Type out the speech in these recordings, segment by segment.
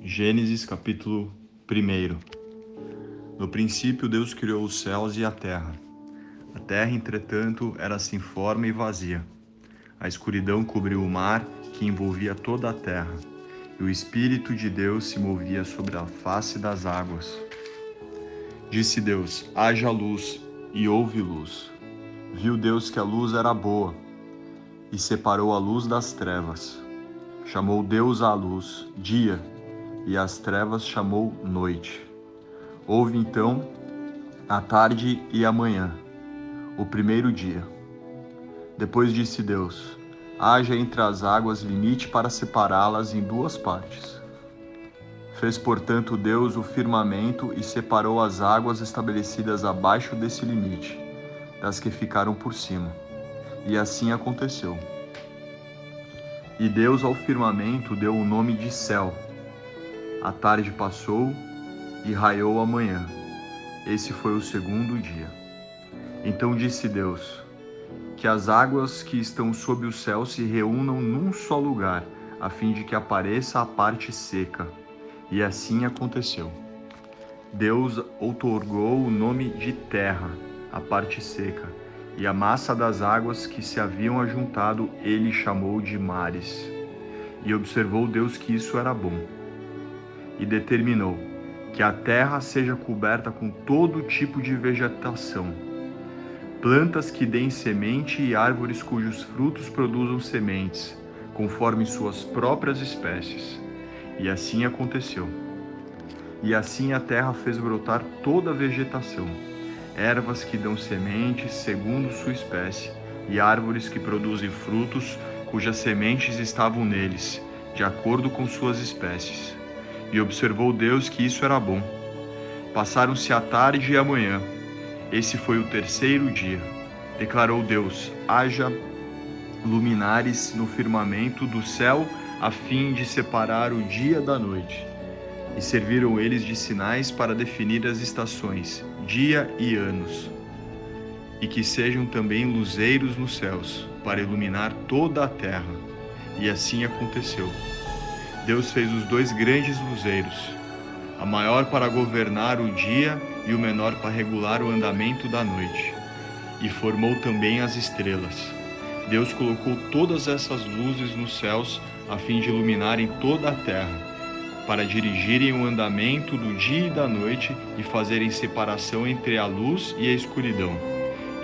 Gênesis capítulo 1. No princípio Deus criou os céus e a terra. A terra, entretanto, era sem forma e vazia. A escuridão cobriu o mar que envolvia toda a terra, e o Espírito de Deus se movia sobre a face das águas. Disse Deus: haja luz, e houve luz. Viu Deus que a luz era boa, e separou a luz das trevas. Chamou Deus à luz dia, e às trevas chamou noite. Houve então a tarde e a manhã, o primeiro dia. Depois disse Deus: haja entre as águas limite para separá-las em duas partes. Fez, portanto, Deus o firmamento e separou as águas estabelecidas abaixo desse limite, das que ficaram por cima. E assim aconteceu. E Deus ao firmamento deu o nome de céu. A tarde passou e raiou a manhã. Esse foi o segundo dia. Então disse Deus: que as águas que estão sob o céu se reúnam num só lugar, a fim de que apareça a parte seca. E assim aconteceu. Deus outorgou o nome de terra, a parte seca, e a massa das águas que se haviam ajuntado ele chamou de mares. E observou Deus que isso era bom. E determinou que a terra seja coberta com todo tipo de vegetação, plantas que deem semente e árvores cujos frutos produzam sementes, conforme suas próprias espécies. E assim aconteceu. E assim a terra fez brotar toda a vegetação, ervas que dão sementes segundo sua espécie, e árvores que produzem frutos cujas sementes estavam neles, de acordo com suas espécies. E observou Deus que isso era bom. Passaram-se a tarde e a manhã. Esse foi o terceiro dia. Declarou Deus: haja luminares no firmamento do céu, a fim de separar o dia da noite. E serviram eles de sinais para definir as estações, dia e anos. E que sejam também luzeiros nos céus, para iluminar toda a terra. E assim aconteceu. Deus fez os dois grandes luzeiros, a maior para governar o dia e o menor para regular o andamento da noite. E formou também as estrelas. Deus colocou todas essas luzes nos céus, a fim de iluminarem toda a terra, para dirigirem o andamento do dia e da noite e fazerem separação entre a luz e a escuridão.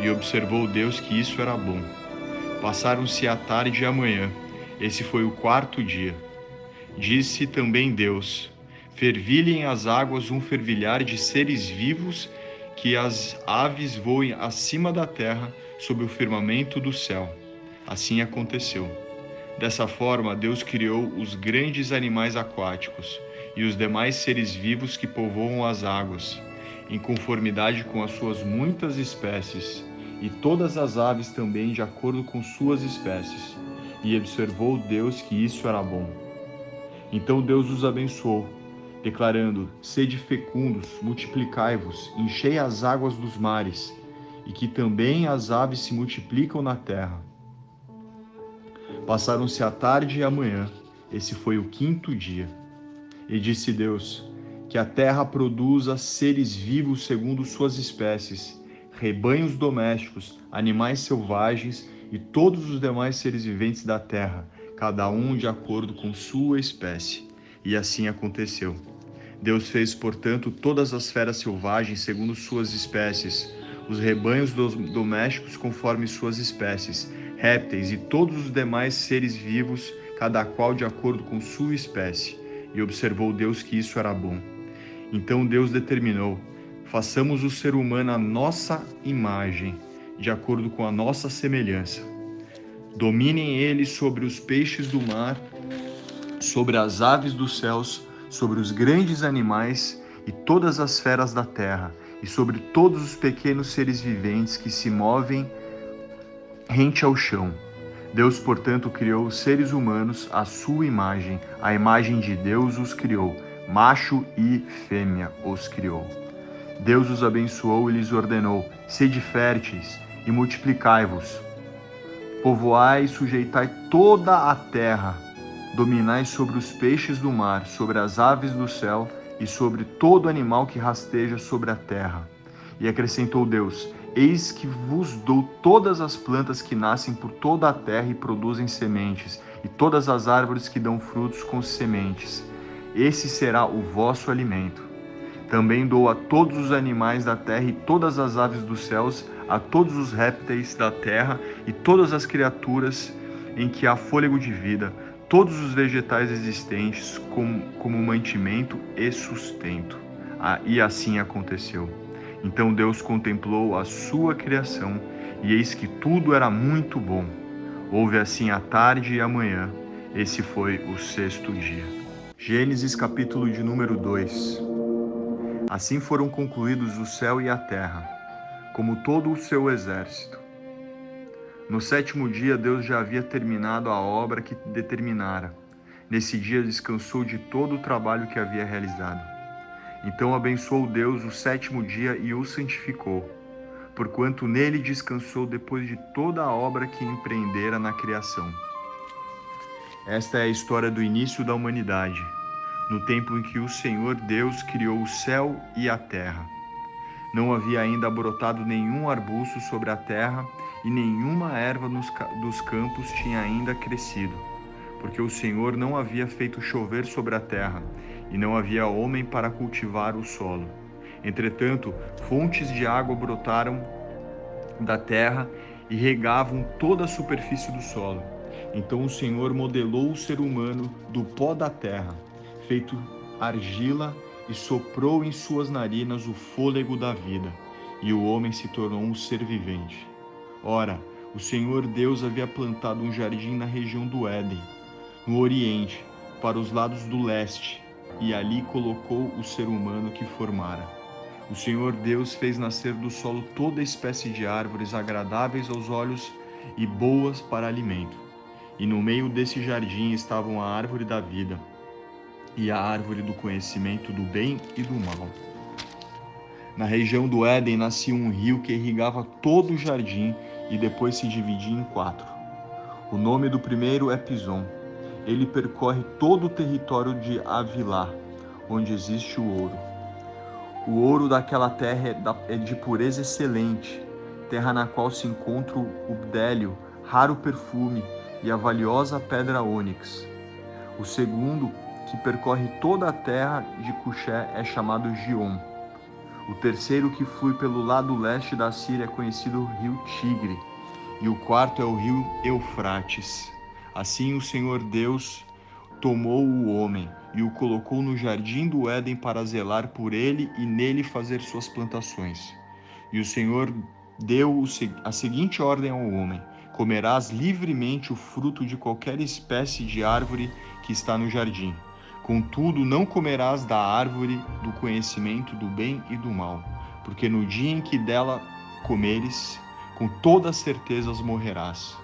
E observou Deus que isso era bom. Passaram-se a tarde e a manhã. Esse foi o quarto dia. Disse também Deus: fervilhem as águas um fervilhar de seres vivos, que as aves voem acima da terra, sob o firmamento do céu. Assim aconteceu. Dessa forma, Deus criou os grandes animais aquáticos e os demais seres vivos que povoam as águas, em conformidade com as suas muitas espécies, e todas as aves também de acordo com suas espécies. E observou Deus que isso era bom. Então Deus os abençoou, declarando: sede fecundos, multiplicai-vos, enchei as águas dos mares, e que também as aves se multiplicam na terra. Passaram-se a tarde e a manhã. Esse foi o quinto dia. E disse Deus: que a terra produza seres vivos segundo suas espécies, rebanhos domésticos, animais selvagens e todos os demais seres viventes da terra, cada um de acordo com sua espécie. E assim aconteceu. Deus fez, portanto, todas as feras selvagens segundo suas espécies, os rebanhos domésticos conforme suas espécies, répteis e todos os demais seres vivos, cada qual de acordo com sua espécie. E observou Deus que isso era bom. Então Deus determinou: façamos o ser humano à nossa imagem, de acordo com a nossa semelhança. Dominem eles sobre os peixes do mar, sobre as aves dos céus, sobre os grandes animais e todas as feras da terra, e sobre todos os pequenos seres viventes que se movem rente ao chão. Deus, portanto, criou os seres humanos à sua imagem, a imagem de Deus os criou, macho e fêmea os criou. Deus os abençoou e lhes ordenou: sede férteis e multiplicai-vos. Povoai e sujeitai toda a terra, Dominai sobre os peixes do mar, sobre as aves do céu e sobre todo animal que rasteja sobre a terra. E acrescentou Deus: Eis que vos dou todas as plantas que nascem por toda a terra e produzem sementes, e todas as árvores que dão frutos com sementes. Esse será o vosso alimento. Também dou a todos os animais da terra e todas as aves dos céus, a todos os répteis da terra e todas as criaturas em que há fôlego de vida, todos os vegetais existentes como mantimento e sustento. E assim aconteceu. Então Deus contemplou a sua criação, e eis que tudo era muito bom. Houve assim a tarde e a manhã. Esse foi o sexto dia. Gênesis capítulo de número 2. Assim foram concluídos o céu e a terra, como todo o seu exército. No sétimo dia, Deus já havia terminado a obra que determinara. Nesse dia descansou de todo o trabalho que havia realizado. Então abençoou Deus o sétimo dia e o santificou, porquanto nele descansou depois de toda a obra que empreendera na criação. Esta é a história do início da humanidade, no tempo em que o Senhor Deus criou o céu e a terra. Não havia ainda brotado nenhum arbusto sobre a terra, e nenhuma erva dos campos tinha ainda crescido, porque o Senhor não havia feito chover sobre a terra, e não havia homem para cultivar o solo. Entretanto, fontes de água brotaram da terra e regavam toda a superfície do solo. Então o Senhor modelou o ser humano do pó da terra, feito argila, e soprou em suas narinas o fôlego da vida, e o homem se tornou um ser vivente. Ora, o Senhor Deus havia plantado um jardim na região do Éden, no Oriente, para os lados do leste, e ali colocou o ser humano que formara. O Senhor Deus fez nascer do solo toda espécie de árvores agradáveis aos olhos e boas para alimento. E no meio desse jardim estavam a árvore da vida e a árvore do conhecimento do bem e do mal. Na região do Éden nascia um rio que irrigava todo o jardim e depois se dividia em 4. O nome do primeiro é Pison. Ele percorre todo o território de Havilá, onde existe o ouro. O ouro daquela terra é de pureza excelente, terra na qual se encontra o bdélio, raro perfume, e a valiosa pedra ônix. O segundo, que percorre toda a terra de Cuxé, é chamado Gion. O terceiro, que flui pelo lado leste da Síria, é conhecido Rio Tigre. E o quarto é o rio Eufrates. Assim o Senhor Deus tomou o homem e o colocou no jardim do Éden para zelar por ele e nele fazer suas plantações. E o Senhor deu a seguinte ordem ao homem: comerás livremente o fruto de qualquer espécie de árvore que está no jardim. Contudo, não comerás da árvore do conhecimento do bem e do mal, porque no dia em que dela comeres, com toda certeza morrerás.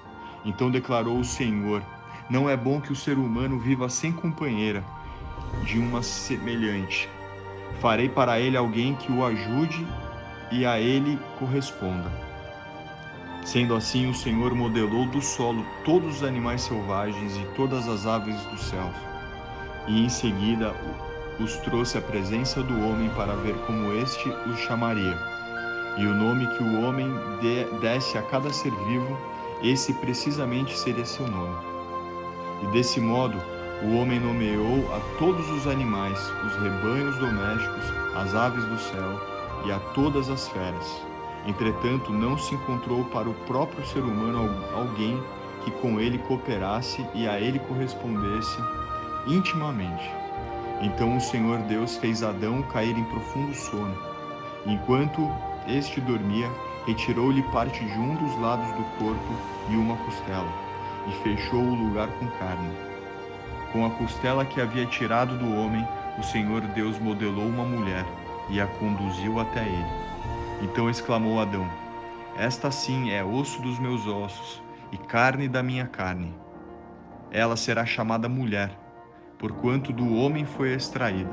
Então declarou o Senhor: não é bom que o ser humano viva sem companheira de uma semelhante. Farei para ele alguém que o ajude e a ele corresponda. Sendo assim, o Senhor modelou do solo todos os animais selvagens e todas as aves do céu. E em seguida os trouxe à presença do homem para ver como este os chamaria. E o nome que o homem desse a cada ser vivo, esse precisamente seria seu nome. E desse modo, o homem nomeou a todos os animais, os rebanhos domésticos, as aves do céu e a todas as feras. Entretanto, não se encontrou para o próprio ser humano alguém que com ele cooperasse e a ele correspondesse intimamente. Então o Senhor Deus fez Adão cair em profundo sono. Enquanto este dormia, retirou-lhe parte de um dos lados do corpo e uma costela, e fechou o lugar com carne. Com a costela que havia tirado do homem, o Senhor Deus modelou uma mulher e a conduziu até ele. Então exclamou Adão: esta sim é osso dos meus ossos e carne da minha carne. Ela será chamada mulher, porquanto do homem foi extraída.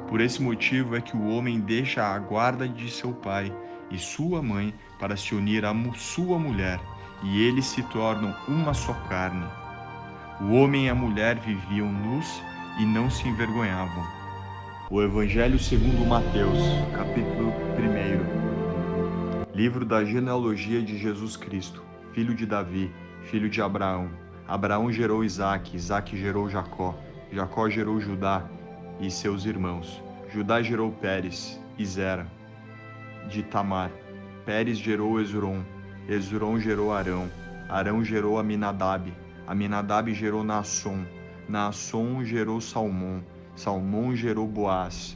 Por esse motivo é que o homem deixa a guarda de seu pai e sua mãe para se unir à sua mulher, e eles se tornam uma só carne. O homem e a mulher viviam nus e não se envergonhavam. O Evangelho segundo Mateus, capítulo 1. Livro da genealogia de Jesus Cristo, filho de Davi, filho de Abraão. Abraão gerou Isaque, Isaque gerou Jacó, Jacó gerou Judá e seus irmãos. Judá gerou Pérez e Zera, de Tamar. Pérez gerou Esrom, Esrom gerou Arão, Arão gerou Aminadab, Aminadab gerou Naasson, Naasson gerou Salmão, Salmão gerou Boaz,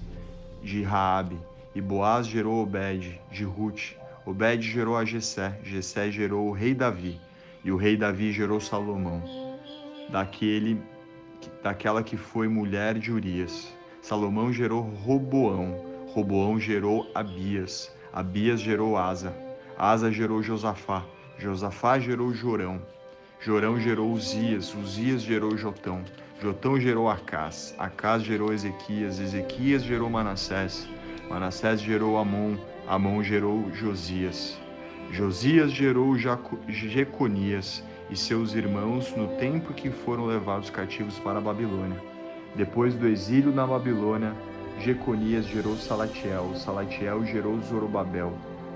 de Raabe, e Boaz gerou Obed, de Rute. Obed gerou a Jessé, Jessé gerou o rei Davi, e o rei Davi gerou Salomão, daquela que foi mulher de Urias. Salomão gerou Roboão, Roboão gerou Abias, Abias gerou Asa, Asa gerou Josafá, Josafá gerou Jorão, Jorão gerou Uzias, Uzias gerou Jotão, Jotão gerou Acás, Acás gerou Ezequias, Ezequias gerou Manassés, Manassés gerou Amon, Amon gerou Josias, Josias gerou Jeconias e seus irmãos no tempo que foram levados cativos para a Babilônia. Depois do exílio na Babilônia, Jeconias gerou Salatiel, Salatiel gerou Zorobabel,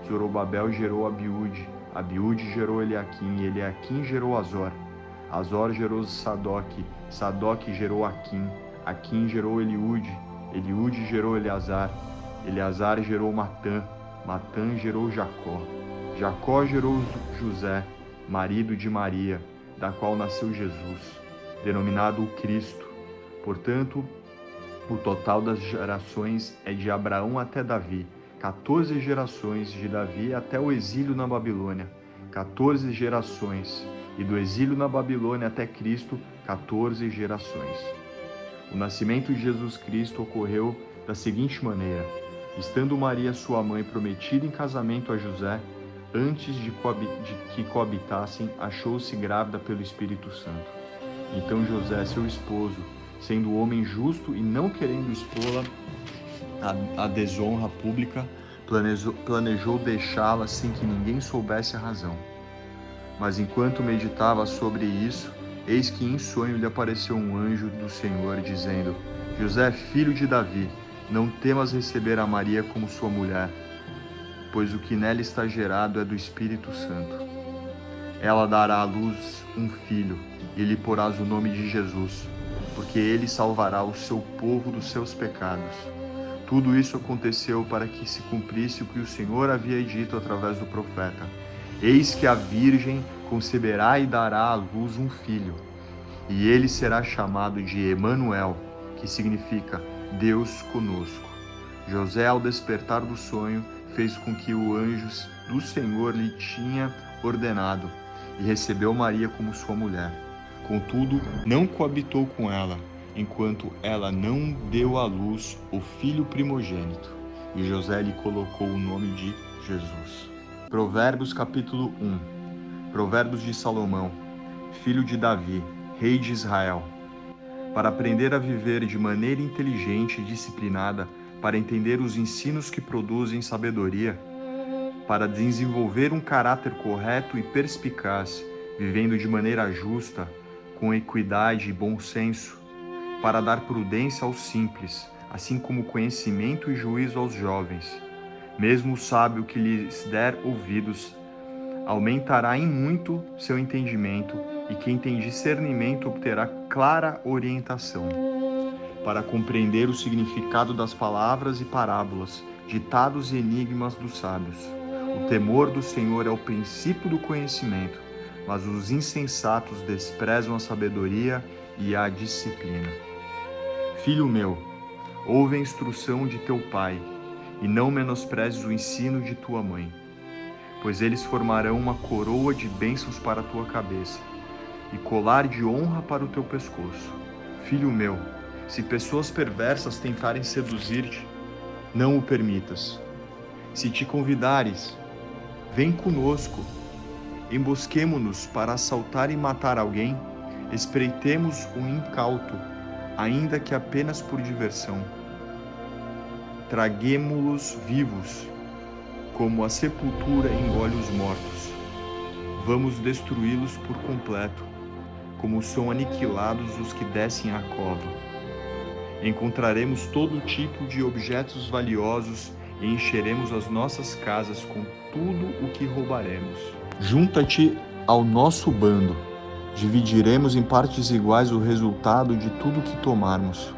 Zorobabel gerou Abiúde, Abiúde gerou Eliaquim, Eliaquim gerou Azor, Azor gerou Sadoque, Sadoque gerou Aquim, Aquim gerou Eliúde, Eliúde gerou Eleazar, Eleazar gerou Matã, Matã gerou Jacó, Jacó gerou José, marido de Maria, da qual nasceu Jesus, denominado o Cristo. Portanto, o total das gerações é de Abraão até Davi, 14 gerações, de Davi até o exílio na Babilônia, 14 gerações, e do exílio na Babilônia até Cristo, 14 gerações. O nascimento de Jesus Cristo ocorreu da seguinte maneira: estando Maria, sua mãe, prometida em casamento a José, antes de que coabitassem, achou-se grávida pelo Espírito Santo. Então José, seu esposo, sendo homem justo e não querendo expô-la à desonra pública, planejou deixá-la sem que ninguém soubesse a razão. Mas enquanto meditava sobre isso, eis que em sonho lhe apareceu um anjo do Senhor, dizendo: José, filho de Davi, não temas receber a Maria como sua mulher, pois o que nela está gerado é do Espírito Santo. Ela dará à luz um filho, e lhe porás o nome de Jesus, porque ele salvará o seu povo dos seus pecados. Tudo isso aconteceu para que se cumprisse o que o Senhor havia dito através do profeta: eis que a virgem conceberá e dará à luz um filho, e ele será chamado de Emanuel, que significa Deus conosco. José, ao despertar do sonho, fez com que o anjo do Senhor lhe tinha ordenado, e recebeu Maria como sua mulher. Contudo, não coabitou com ela, enquanto ela não deu à luz o filho primogênito, e José lhe colocou o nome de Jesus. Provérbios capítulo 1. Provérbios de Salomão, filho de Davi, rei de Israel. Para aprender a viver de maneira inteligente e disciplinada, para entender os ensinos que produzem sabedoria, para desenvolver um caráter correto e perspicaz, vivendo de maneira justa, com equidade e bom senso, para dar prudência aos simples, assim como conhecimento e juízo aos jovens. Mesmo o sábio que lhes der ouvidos, aumentará em muito seu entendimento, e quem tem discernimento obterá clara orientação, para compreender o significado das palavras e parábolas, ditados e enigmas dos sábios. O temor do Senhor é o princípio do conhecimento, mas os insensatos desprezam a sabedoria e a disciplina. Filho meu, ouve a instrução de teu pai, e não menosprezes o ensino de tua mãe, pois eles formarão uma coroa de bênçãos para a tua cabeça, e colar de honra para o teu pescoço. Filho meu, se pessoas perversas tentarem seduzir-te, não o permitas. Se te convidares, vem conosco, embosquemo-nos para assaltar e matar alguém, espreitemos um incauto, ainda que apenas por diversão. Traguemo-los vivos, como a sepultura engole os mortos. Vamos destruí-los por completo, como são aniquilados os que descem à cova. Encontraremos todo tipo de objetos valiosos e encheremos as nossas casas com tudo o que roubaremos. Junta-te ao nosso bando. Dividiremos em partes iguais o resultado de tudo que tomarmos.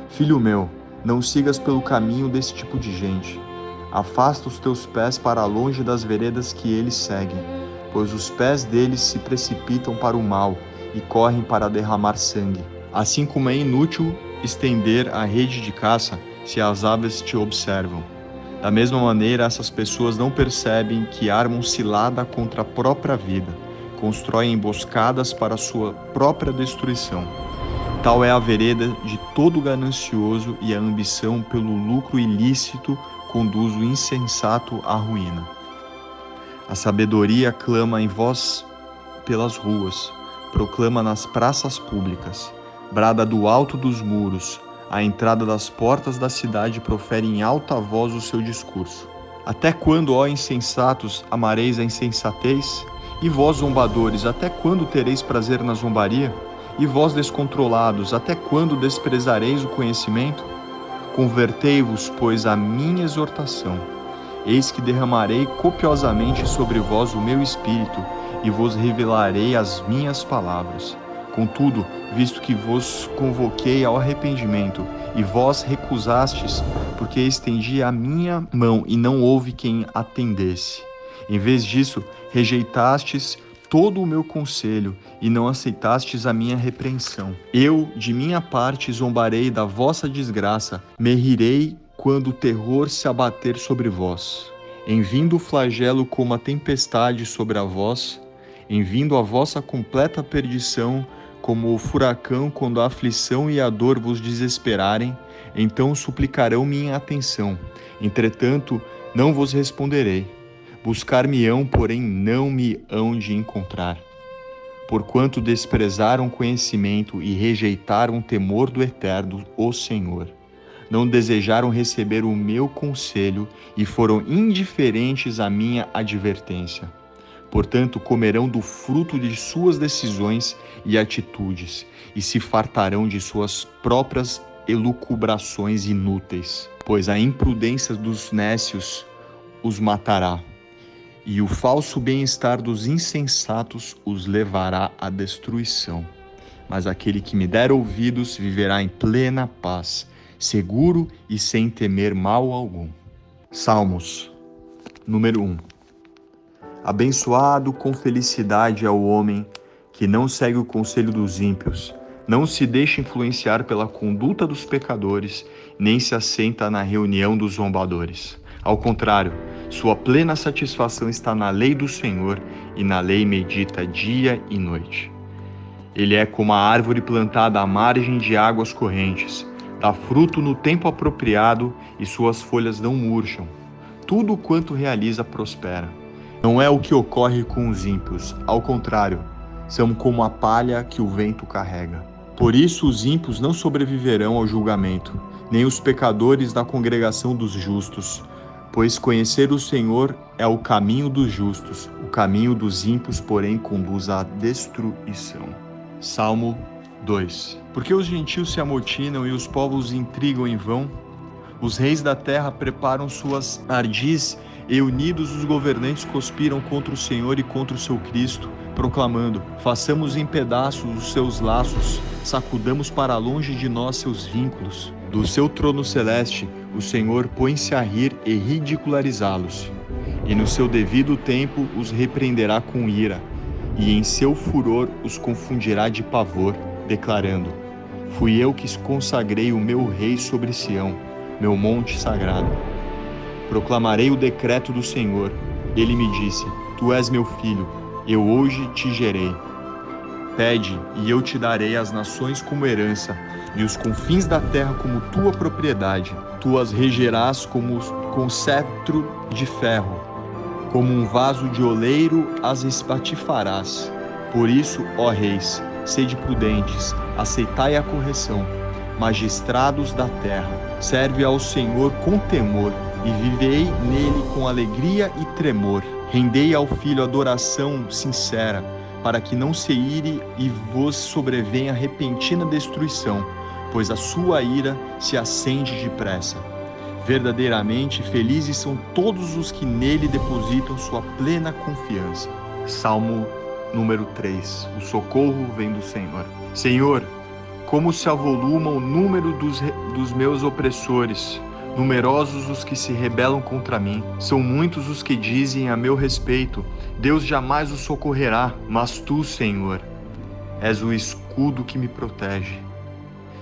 Filho meu, não sigas pelo caminho desse tipo de gente. Afasta os teus pés para longe das veredas que eles seguem, pois os pés deles se precipitam para o mal e correm para derramar sangue. Assim como é inútil estender a rede de caça se as aves te observam. Da mesma maneira, essas pessoas não percebem que armam cilada contra a própria vida, constroem emboscadas para sua própria destruição. Tal é a vereda de todo ganancioso, e a ambição pelo lucro ilícito conduz o insensato à ruína. A sabedoria clama em voz pelas ruas, proclama nas praças públicas, brada do alto dos muros, à entrada das portas da cidade profere em alta voz o seu discurso. Até quando, ó insensatos, amareis a insensatez? E vós, zombadores, até quando tereis prazer na zombaria? E vós, descontrolados, até quando desprezareis o conhecimento? Convertei-vos, pois, à minha exortação. Eis que derramarei copiosamente sobre vós o meu espírito, e vos revelarei as minhas palavras. Contudo, visto que vos convoquei ao arrependimento, e vós recusastes, porque estendi a minha mão e não houve quem atendesse. Em vez disso, rejeitastes todo o meu conselho e não aceitastes a minha repreensão. Eu, de minha parte, zombarei da vossa desgraça, me rirei quando o terror se abater sobre vós. Em vindo o flagelo como a tempestade sobre a vós, em vindo a vossa completa perdição, como o furacão quando a aflição e a dor vos desesperarem, então suplicarão minha atenção. Entretanto, não vos responderei. Buscar-me-ão, porém não me hão de encontrar. Porquanto desprezaram conhecimento e rejeitaram o temor do Eterno, o Senhor. Não desejaram receber o meu conselho e foram indiferentes à minha advertência. Portanto, comerão do fruto de suas decisões e atitudes, e se fartarão de suas próprias elucubrações inúteis, pois a imprudência dos nécios os matará, e o falso bem-estar dos insensatos os levará à destruição. Mas aquele que me der ouvidos viverá em plena paz, seguro e sem temer mal algum. Salmos, número 1. Abençoado com felicidade é o homem que não segue o conselho dos ímpios, não se deixa influenciar pela conduta dos pecadores, nem se assenta na reunião dos zombadores. Ao contrário, sua plena satisfação está na lei do Senhor, e na lei medita dia e noite. Ele é como a árvore plantada à margem de águas correntes, dá fruto no tempo apropriado e suas folhas não murcham. Tudo quanto realiza prospera. Não é o que ocorre com os ímpios, ao contrário, são como a palha que o vento carrega. Por isso os ímpios não sobreviverão ao julgamento, nem os pecadores na congregação dos justos. Pois conhecer o Senhor é o caminho dos justos, o caminho dos ímpios, porém, conduz à destruição. Salmo 2. Porque os gentios se amotinam e os povos intrigam em vão? Os reis da terra preparam suas ardis, e unidos os governantes conspiram contra o Senhor e contra o seu Cristo, proclamando: façamos em pedaços os seus laços, sacudamos para longe de nós seus vínculos. Do seu trono celeste, o Senhor põe-se a rir e ridicularizá-los, e no seu devido tempo os repreenderá com ira, e em seu furor os confundirá de pavor, declarando: fui eu que consagrei o meu rei sobre Sião, meu monte sagrado. Proclamarei o decreto do Senhor. Ele me disse: tu és meu filho, eu hoje te gerei. Pede, e eu te darei as nações como herança, e os confins da terra como tua propriedade. Tu as regerás com cetro de ferro, como um vaso de oleiro as espatifarás. Por isso, ó reis, sede prudentes, aceitai a correção. Magistrados da terra, serve ao Senhor com temor, e vivei nele com alegria e tremor. Rendei ao Filho adoração sincera, para que não se ire e vos sobrevenha repentina destruição, pois a sua ira se acende depressa. Verdadeiramente felizes são todos os que nele depositam sua plena confiança. Salmo número 3. O socorro vem do Senhor. Senhor, como se avoluma o número dos meus opressores, numerosos os que se rebelam contra mim. São muitos os que dizem a meu respeito: Deus jamais os socorrerá. Mas tu, Senhor, és o escudo que me protege,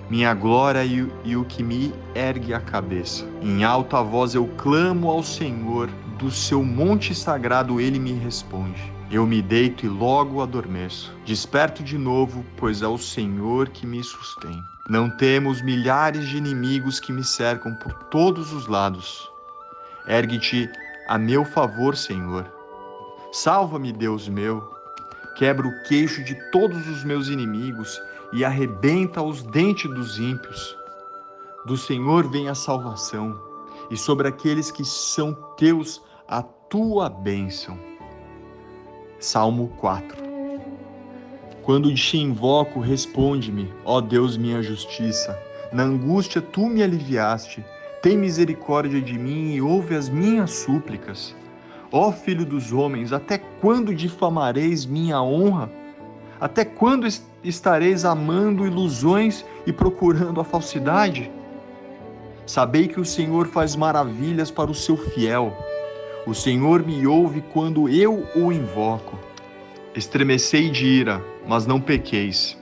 minha glória e o que me ergue a cabeça. Em alta voz eu clamo ao Senhor, do seu monte sagrado ele me responde. Eu me deito e logo adormeço. Desperto de novo, pois é o Senhor que me sustém. Não temos milhares de inimigos que me cercam por todos os lados. Ergue-te a meu favor, Senhor. Salva-me, Deus meu. Quebra o queixo de todos os meus inimigos e arrebenta os dentes dos ímpios. Do Senhor vem a salvação, e sobre aqueles que são teus a tua bênção. Salmo 4. Quando te invoco, responde-me, ó Deus, minha justiça. Na angústia tu me aliviaste. Tem misericórdia de mim e ouve as minhas súplicas. Ó Filho dos homens, até quando difamareis minha honra? Até quando estareis amando ilusões e procurando a falsidade? Sabei que o Senhor faz maravilhas para o seu fiel. O Senhor me ouve quando eu o invoco. Estremecei de ira, mas não pequeis.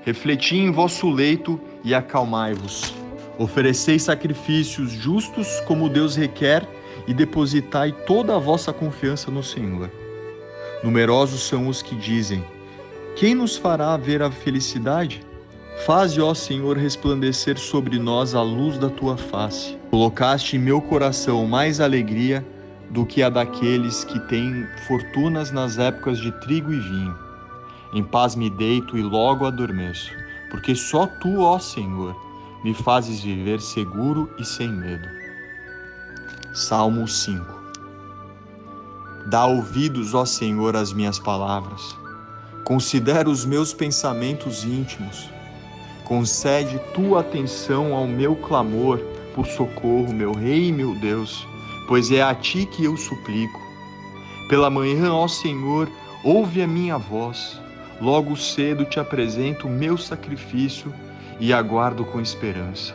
Refleti em vosso leito e acalmai-vos. Ofereceis sacrifícios justos como Deus requer e depositai toda a vossa confiança no Senhor. Numerosos são os que dizem: quem nos fará ver a felicidade? Faze, ó Senhor, resplandecer sobre nós a luz da tua face. Colocaste em meu coração mais alegria do que a daqueles que têm fortunas nas épocas de trigo e vinho. Em paz me deito e logo adormeço, porque só tu, ó Senhor, me fazes viver seguro e sem medo. Salmo 5. Dá ouvidos, ó Senhor, às minhas palavras. Considera os meus pensamentos íntimos. Concede tua atenção ao meu clamor por socorro, meu Rei e meu Deus, pois é a ti que eu suplico. Pela manhã, ó Senhor, ouve a minha voz. Logo cedo te apresento o meu sacrifício e aguardo com esperança.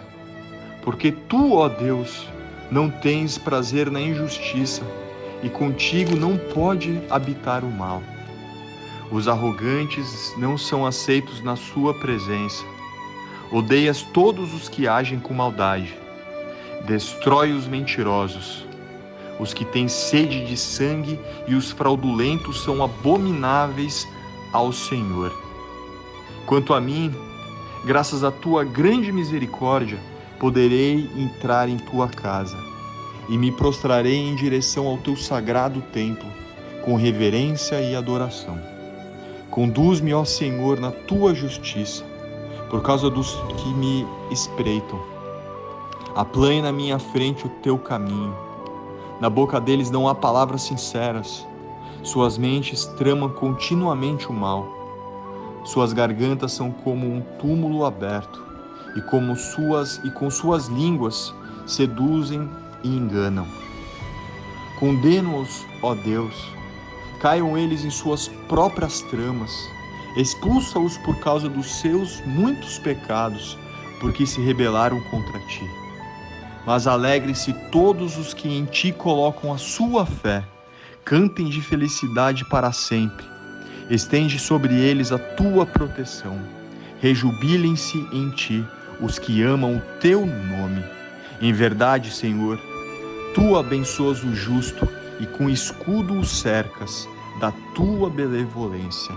Porque tu, ó Deus, não tens prazer na injustiça, e contigo não pode habitar o mal. Os arrogantes não são aceitos na sua presença. Odeias todos os que agem com maldade. Destrói os mentirosos. Os que têm sede de sangue e os fraudulentos são abomináveis ao Senhor. Quanto a mim, graças à tua grande misericórdia, poderei entrar em tua casa e me prostrarei em direção ao teu sagrado templo, com reverência e adoração. Conduz-me, ó Senhor, na tua justiça, por causa dos que me espreitam. Aplane na minha frente o teu caminho. Na boca deles não há palavras sinceras. Suas mentes tramam continuamente o mal. Suas gargantas são como um túmulo aberto, e com suas línguas seduzem e enganam. Condena-os, ó Deus. Caiam eles em suas próprias tramas. Expulsa-os por causa dos seus muitos pecados, porque se rebelaram contra ti. Mas alegrem-se todos os que em ti colocam a sua fé. Cantem de felicidade para sempre. Estende sobre eles a tua proteção. Rejubilem-se em ti os que amam o teu nome. Em verdade, Senhor, tu abençoas o justo e com escudo o cercas da tua benevolência.